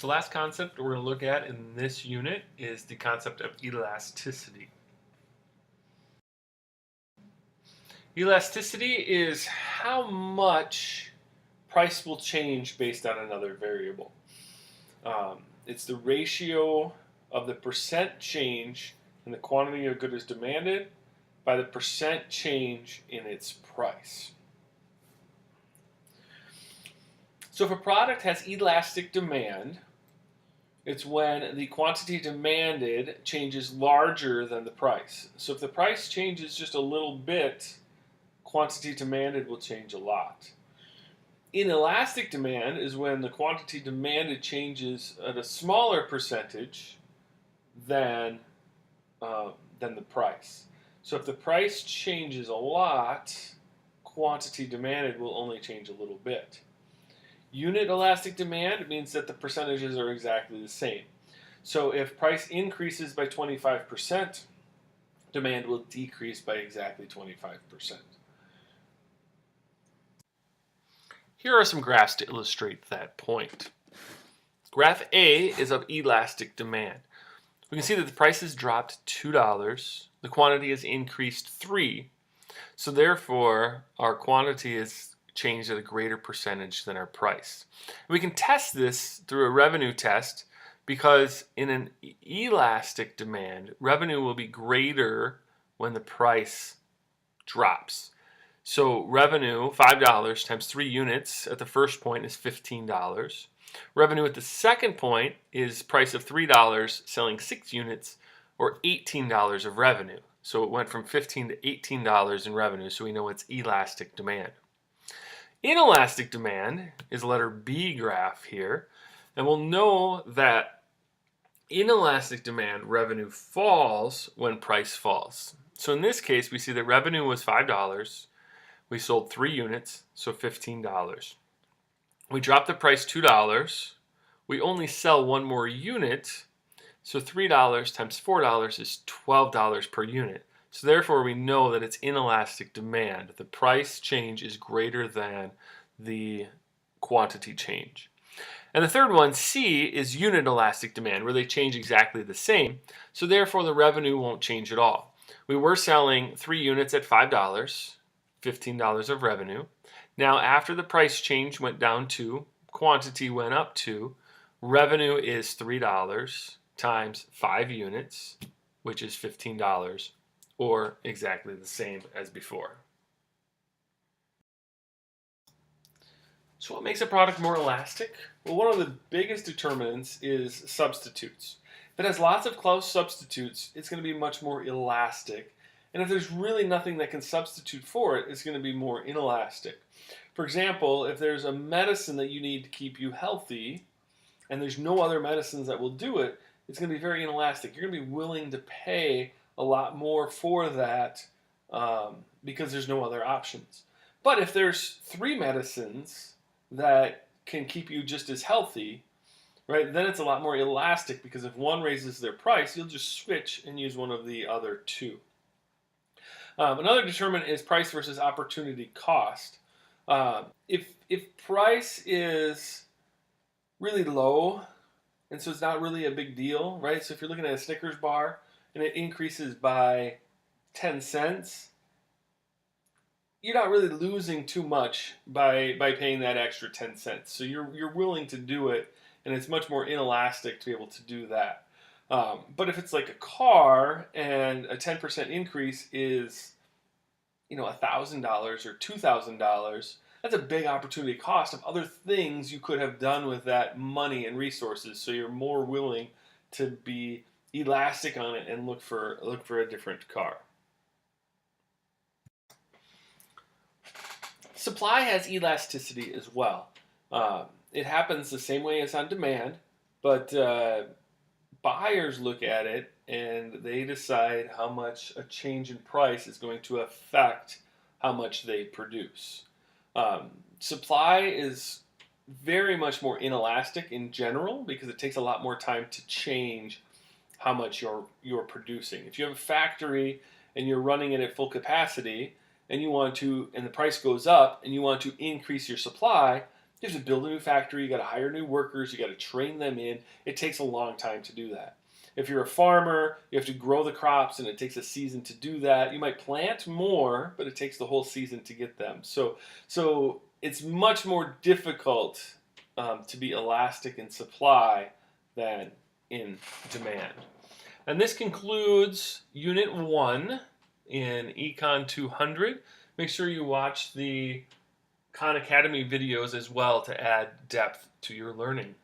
The last concept we're going to look at in this unit is the concept of elasticity. Elasticity is how much price will change based on another variable. It's the ratio of the percent change in the quantity of good is demanded by the percent change in its price. So if a product has elastic demand, it's when the quantity demanded changes larger than the price. So if the price changes just a little bit, quantity demanded will change a lot. Inelastic demand is when the quantity demanded changes at a smaller percentage than the price. So if the price changes a lot, quantity demanded will only change a little bit. Unit elastic demand means that the percentages are exactly the same. So if price increases by 25%, demand will decrease by exactly 25%. Here are some graphs to illustrate that point. Graph A is of elastic demand. We can see that the price has dropped $2, the quantity has increased 3, so therefore our quantity is changed at a greater percentage than our price. We can test this through a revenue test because in an elastic demand, revenue will be greater when the price drops. So revenue, $5 times 3 units at the first point is $15. Revenue at the second point is price of $3 selling 6 units, or $18 of revenue. So it went from $15 to $18 in revenue, so we know it's elastic demand. Inelastic demand is letter B graph here, and we'll know that inelastic demand revenue falls when price falls. So in this case, we see that revenue was $5. We sold 3 units, so $15. We dropped the price $2. We only sell 1 more unit, so $3 times $4 is $12 per unit. So therefore we know that it's inelastic demand. The price change is greater than the quantity change. And the third one, C, is unit elastic demand, where they change exactly the same. So therefore the revenue won't change at all. We were selling 3 units at $5, $15 of revenue. Now after the price change went down 2, quantity went up 2, revenue is $3 times 5 units, which is $15, or exactly the same as before. So what makes a product more elastic? Well, one of the biggest determinants is substitutes. If it has lots of close substitutes, it's going to be much more elastic. And if there's really nothing that can substitute for it, it's going to be more inelastic. For example, if there's a medicine that you need to keep you healthy, and there's no other medicines that will do it, it's going to be very inelastic. You're going to be willing to pay a lot more for that because there's no other options. But if there's 3 medicines that can keep you just as healthy, right, then it's a lot more elastic because if one raises their price, you'll just switch and use one of the other 2. Another determinant is price versus opportunity cost. If price is really low, and so it's not really a big deal, right? So if you're looking at a Snickers bar and it increases by 10 cents, you're not really losing too much by paying that extra 10 cents. So you're willing to do it, and it's much more inelastic to be able to do that. But if it's like a car and a 10% increase is, $1,000 or $2,000, that's a big opportunity cost of other things you could have done with that money and resources. So you're more willing to be elastic on it and look for a different car. Supply has elasticity as well. It happens the same way as on demand, but buyers look at it and they decide how much a change in price is going to affect how much they produce. Supply is very much more inelastic in general because it takes a lot more time to change how much you're producing. If you have a factory and you're running it at full capacity and the price goes up and you want to increase your supply, You have to build a new factory, you got to hire new workers, you got to train them in. It takes a long time to do that. If you're a farmer, you have to grow the crops and it takes a season to do that. You might plant more, but it takes the whole season to get them. So it's much more difficult to be elastic in supply than in demand. And this concludes Unit 1 in Econ 200. Make sure you watch the Khan Academy videos as well to add depth to your learning.